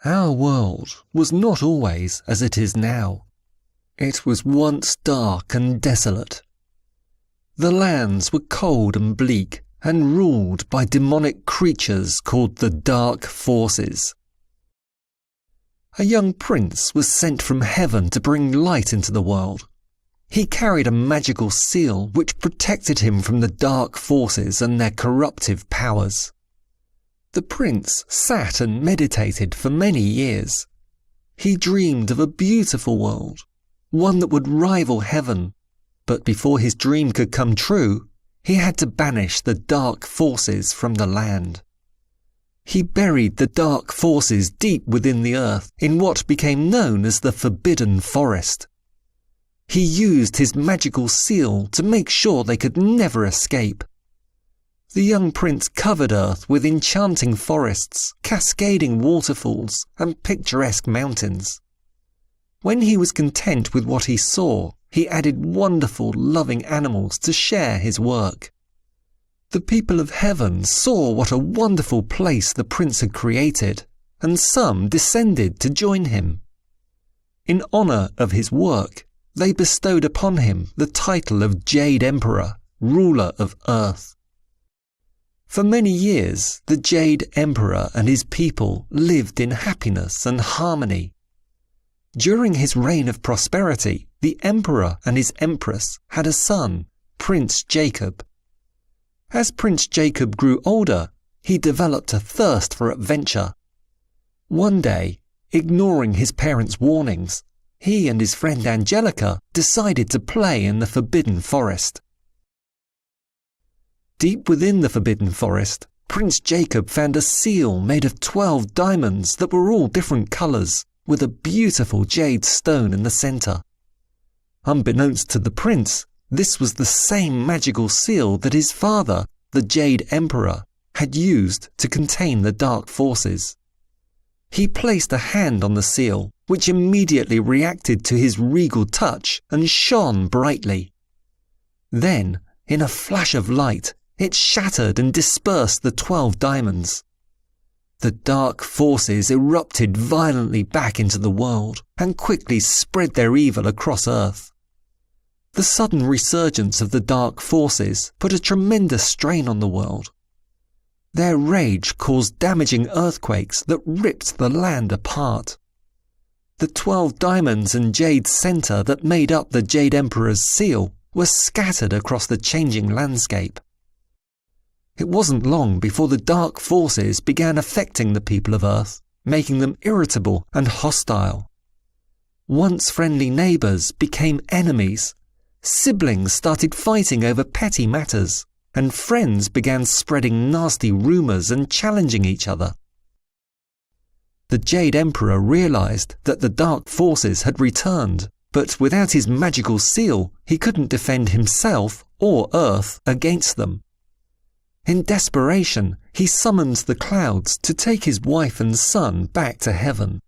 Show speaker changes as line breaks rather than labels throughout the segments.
Our world was not always as it is now. It was once dark and desolate. The lands were cold and bleak and ruled by demonic creatures called the Dark Forces. A young prince was sent from heaven to bring light into the world. He carried a magical seal which protected him from the Dark Forces and their corruptive powers. The prince sat and meditated for many years. He dreamed of a beautiful world, one that would rival heaven, but before his dream could come true, he had to banish the Dark Forces from the land. He buried the Dark Forces deep within the earth in what became known as the Forbidden Forest. He used his magical seal to make sure they could never escape. The young prince covered Earth with enchanting forests, cascading waterfalls, and picturesque mountains. When he was content with what he saw, he added wonderful, loving animals to share his work. The people of heaven saw what a wonderful place the prince had created, and some descended to join him. In honor of his work, they bestowed upon him the title of Jade Emperor, ruler of Earth. For many years, the Jade Emperor and his people lived in happiness and harmony. During his reign of prosperity, the Emperor and his Empress had a son, Prince Jacob. As Prince Jacob grew older, he developed a thirst for adventure. One day, ignoring his parents' warnings, he and his friend Angelica decided to play in the Forbidden Forest. Deep within the Forbidden Forest, Prince Jacob found a seal made of 12 diamonds that were all different colours, with a beautiful jade stone in the centre. Unbeknownst to the prince, this was the same magical seal that his father, the Jade Emperor, had used to contain the Dark Forces. He placed a hand on the seal, which immediately reacted to his regal touch and shone brightly. Then, in a flash of light, it shattered and dispersed the 12 diamonds. The Dark Forces erupted violently back into the world and quickly spread their evil across Earth. The sudden resurgence of the Dark Forces put a tremendous strain on the world. Their rage caused damaging earthquakes that ripped the land apart. The 12 diamonds and jade center that made up the Jade Emperor's seal were scattered across the changing landscape. It wasn't long before the Dark Forces began affecting the people of Earth, making them irritable and hostile. Once friendly neighbours became enemies. Siblings started fighting over petty matters, and friends began spreading nasty rumours and challenging each other. The Jade Emperor realised that the Dark Forces had returned, but without his magical seal, he couldn't defend himself or Earth against them. In desperation, he summoned the clouds to take his wife and son back to heaven.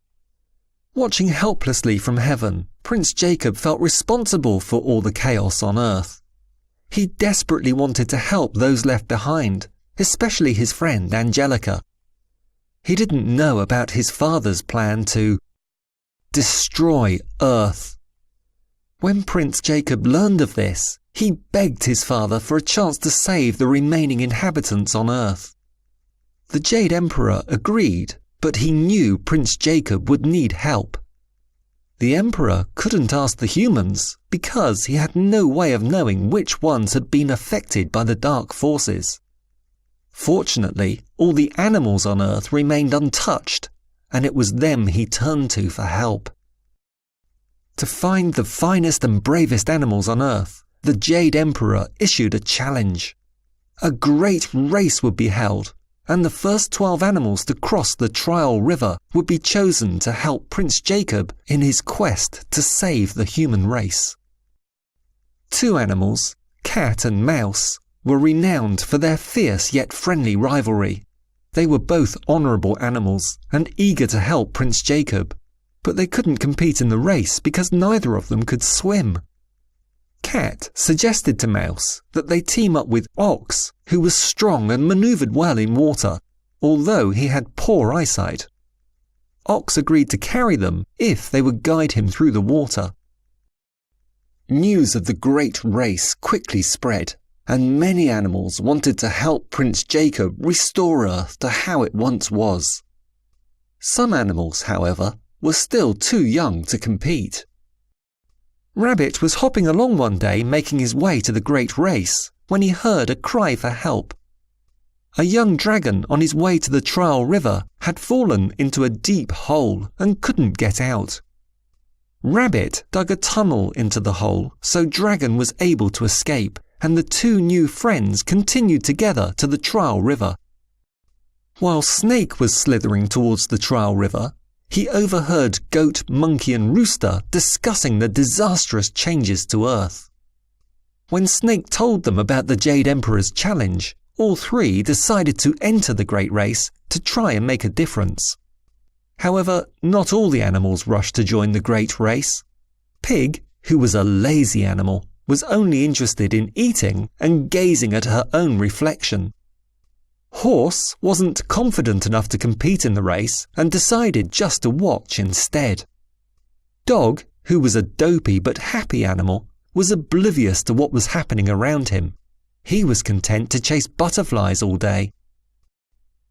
Watching helplessly from heaven, Prince Jacob felt responsible for all the chaos on Earth. He desperately wanted to help those left behind, especially his friend Angelica. He didn't know about his father's plan to destroy Earth. When Prince Jacob learned of this, he begged his father for a chance to save the remaining inhabitants on Earth. The Jade Emperor agreed, but he knew Prince Jacob would need help. The Emperor couldn't ask the humans because he had no way of knowing which ones had been affected by the Dark Forces. Fortunately, all the animals on Earth remained untouched, and it was them he turned to for help. To find the finest and bravest animals on Earth, the Jade Emperor issued a challenge. A great race would be held, and the first 12 animals to cross the Trial River would be chosen to help Prince Jacob in his quest to save the human race. 2 animals, cat and mouse, were renowned for their fierce yet friendly rivalry. They were both honourable animals and eager to help Prince Jacob, but they couldn't compete in the race because neither of them could swim. Cat suggested to Mouse that they team up with Ox, who was strong and manoeuvred well in water, although he had poor eyesight. Ox agreed to carry them if they would guide him through the water. News of the great race quickly spread, and many animals wanted to help Prince Jacob restore Earth to how it once was. Some animals, however, were still too young to compete. Rabbit was hopping along one day making his way to the great race when he heard a cry for help. A young dragon on his way to the trial river had fallen into a deep hole and couldn't get out. Rabbit dug a tunnel into the hole so Dragon was able to escape, and the two new friends continued together to the trial river. While Snake was slithering towards the trial river, he overheard Goat, Monkey and Rooster discussing the disastrous changes to Earth. When Snake told them about the Jade Emperor's challenge, all three decided to enter the great race to try and make a difference. However, not all the animals rushed to join the great race. Pig, who was a lazy animal, was only interested in eating and gazing at her own reflection. Horse wasn't confident enough to compete in the race and decided just to watch instead. Dog, who was a dopey but happy animal, was oblivious to what was happening around him. He was content to chase butterflies all day.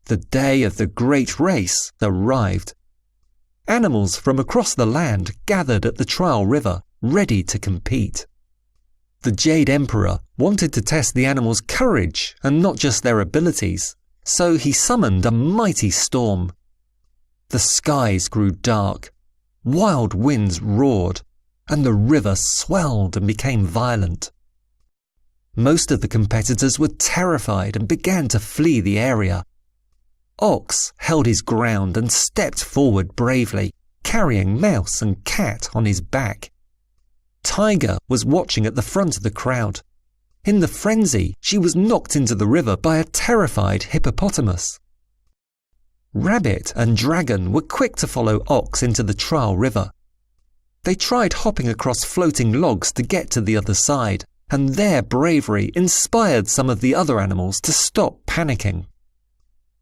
The day of the great race arrived. Animals from across the land gathered at the trial river, ready to compete. The Jade Emperor wanted to test the animals' courage and not just their abilities, so he summoned a mighty storm. The skies grew dark, wild winds roared, and the river swelled and became violent. Most of the competitors were terrified and began to flee the area. Ox held his ground and stepped forward bravely, carrying Mouse and Cat on his back. Tiger was watching at the front of the crowd. In the frenzy, she was knocked into the river by a terrified hippopotamus. Rabbit and Dragon were quick to follow Ox into the trial river. They tried hopping across floating logs to get to the other side, and their bravery inspired some of the other animals to stop panicking.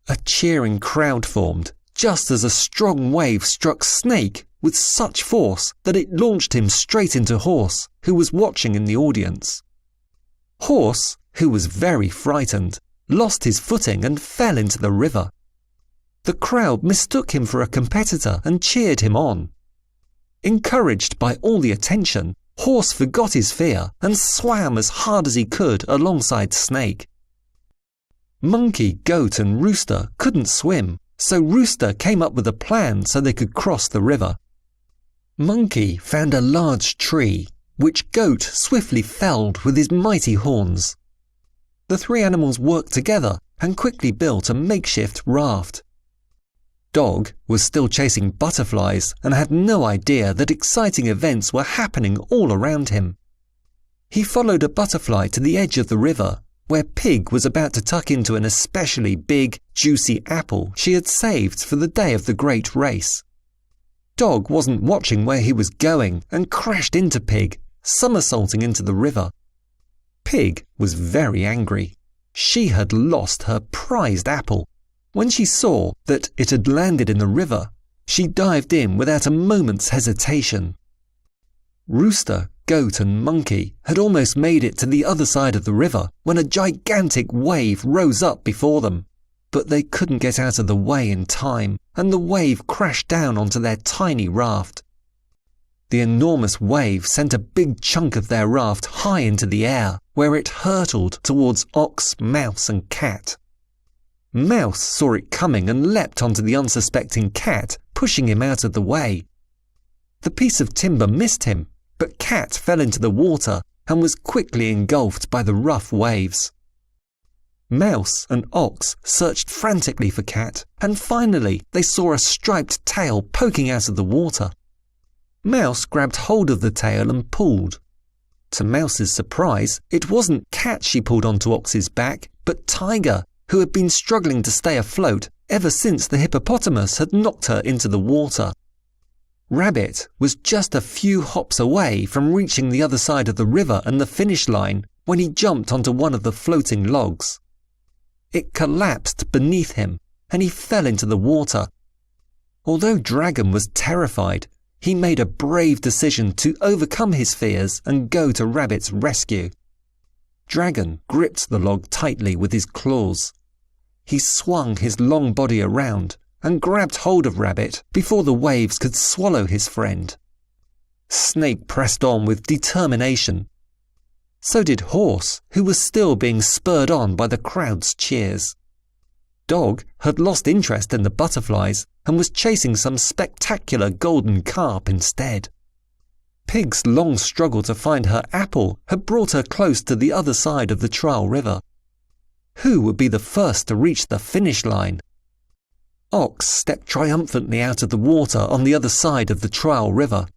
A cheering crowd formed just as a strong wave struck Snake with such force that it launched him straight into Horse, who was watching in the audience. Horse, who was very frightened, lost his footing and fell into the river. The crowd mistook him for a competitor and cheered him on. Encouraged by all the attention, Horse forgot his fear and swam as hard as he could alongside Snake. Monkey, Goat and Rooster couldn't swim, so Rooster came up with a plan so they could cross the river. Monkey found a large tree, which Goat swiftly felled with his mighty horns. The three animals worked together and quickly built a makeshift raft. Dog was still chasing butterflies and had no idea that exciting events were happening all around him. He followed a butterfly to the edge of the river, where Pig was about to tuck into an especially big, juicy apple she had saved for the day of the great race. Dog wasn't watching where he was going and crashed into Pig, somersaulting into the river. Pig was very angry. She had lost her prized apple. When she saw that it had landed in the river, she dived in without a moment's hesitation. Rooster, Goat and Monkey had almost made it to the other side of the river when a gigantic wave rose up before them. But they couldn't get out of the way in time, and the wave crashed down onto their tiny raft. The enormous wave sent a big chunk of their raft high into the air, where it hurtled towards Ox, Mouse and Cat. Mouse saw it coming and leapt onto the unsuspecting Cat, pushing him out of the way. The piece of timber missed him, but Cat fell into the water and was quickly engulfed by the rough waves. Mouse and Ox searched frantically for Cat, and finally they saw a striped tail poking out of the water. Mouse grabbed hold of the tail and pulled. To Mouse's surprise, it wasn't Cat she pulled onto Ox's back, but Tiger, who had been struggling to stay afloat ever since the hippopotamus had knocked her into the water. Rabbit was just a few hops away from reaching the other side of the river and the finish line when he jumped onto one of the floating logs. It collapsed beneath him and he fell into the water. Although Dragon was terrified, he made a brave decision to overcome his fears and go to Rabbit's rescue. Dragon gripped the log tightly with his claws. He swung his long body around and grabbed hold of Rabbit before the waves could swallow his friend. Snake pressed on with determination. So did Horse, who was still being spurred on by the crowd's cheers. Dog had lost interest in the butterflies and was chasing some spectacular golden carp instead. Pig's long struggle to find her apple had brought her close to the other side of the trial river. Who would be the first to reach the finish line? Ox stepped triumphantly out of the water on the other side of the trial river.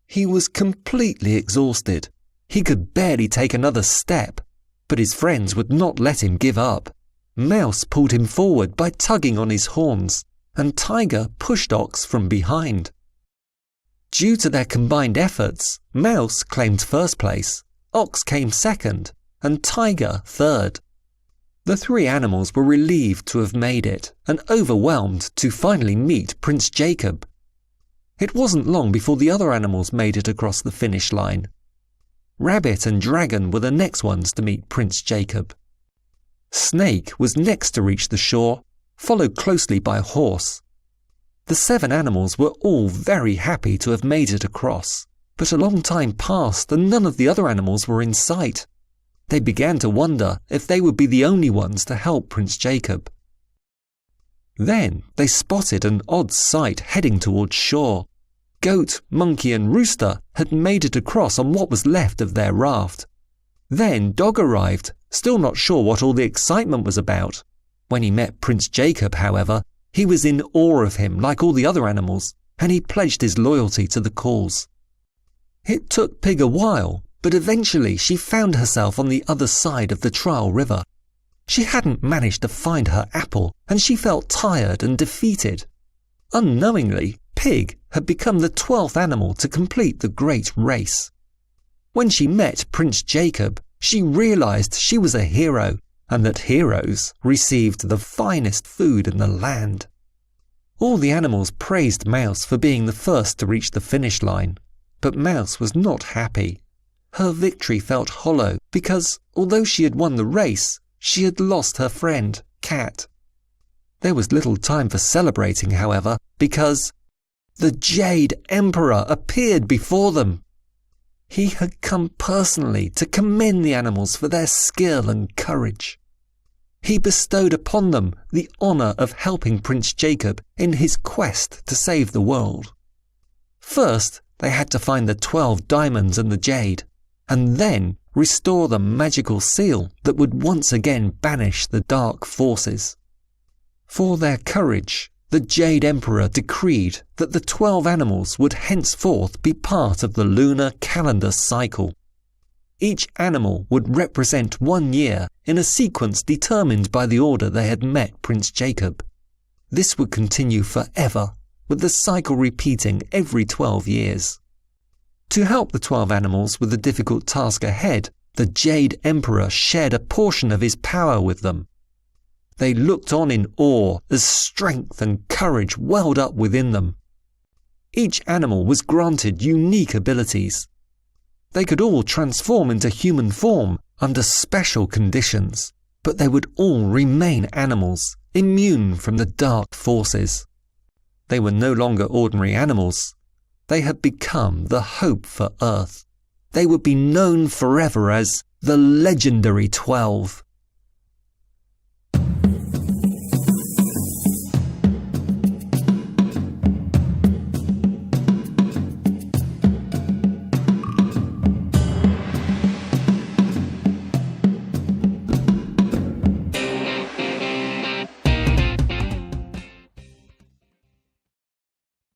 He was completely exhausted. He could barely take another step, but his friends would not let him give up. Mouse pulled him forward by tugging on his horns, and Tiger pushed Ox from behind. Due to their combined efforts, Mouse claimed first place, Ox came second, and Tiger third. The three animals were relieved to have made it, and overwhelmed to finally meet Prince Jacob. It wasn't long before the other animals made it across the finish line. Rabbit and Dragon were the next ones to meet Prince Jacob. Snake was next to reach the shore, followed closely by Horse. The 7 animals were all very happy to have made it across, but a long time passed and none of the other animals were in sight. They began to wonder if they would be the only ones to help Prince Jacob. Then they spotted an odd sight heading towards shore. Goat, Monkey and Rooster had made it across on what was left of their raft. Then Dog arrived, still not sure what all the excitement was about. When he met Prince Jacob, however, he was in awe of him like all the other animals, and he pledged his loyalty to the cause. It took Pig a while, but eventually she found herself on the other side of the trial river. She hadn't managed to find her apple, and she felt tired and defeated. Unknowingly, Pig had become the 12th animal to complete the great race. When she met Prince Jacob, she realized she was a hero, and that heroes received the finest food in the land. All the animals praised Mouse for being the first to reach the finish line, but Mouse was not happy. Her victory felt hollow because, although she had won the race, she had lost her friend, Cat. There was little time for celebrating, however, because the Jade Emperor appeared before them. He had come personally to commend the animals for their skill and courage. He bestowed upon them the honour of helping Prince Jacob in his quest to save the world. First, they had to find the 12 diamonds and the jade, and then restore the magical seal that would once again banish the dark forces. For their courage, the Jade Emperor decreed that the 12 animals would henceforth be part of the lunar calendar cycle. Each animal would represent 1 year in a sequence determined by the order they had met Prince Jacob. This would continue forever, with the cycle repeating every 12 years. To help the 12 animals with the difficult task ahead, the Jade Emperor shared a portion of his power with them. They looked on in awe as strength and courage welled up within them. Each animal was granted unique abilities. They could all transform into human form under special conditions, but they would all remain animals, immune from the dark forces. They were no longer ordinary animals. They had become the hope for Earth. They would be known forever as the legendary 12.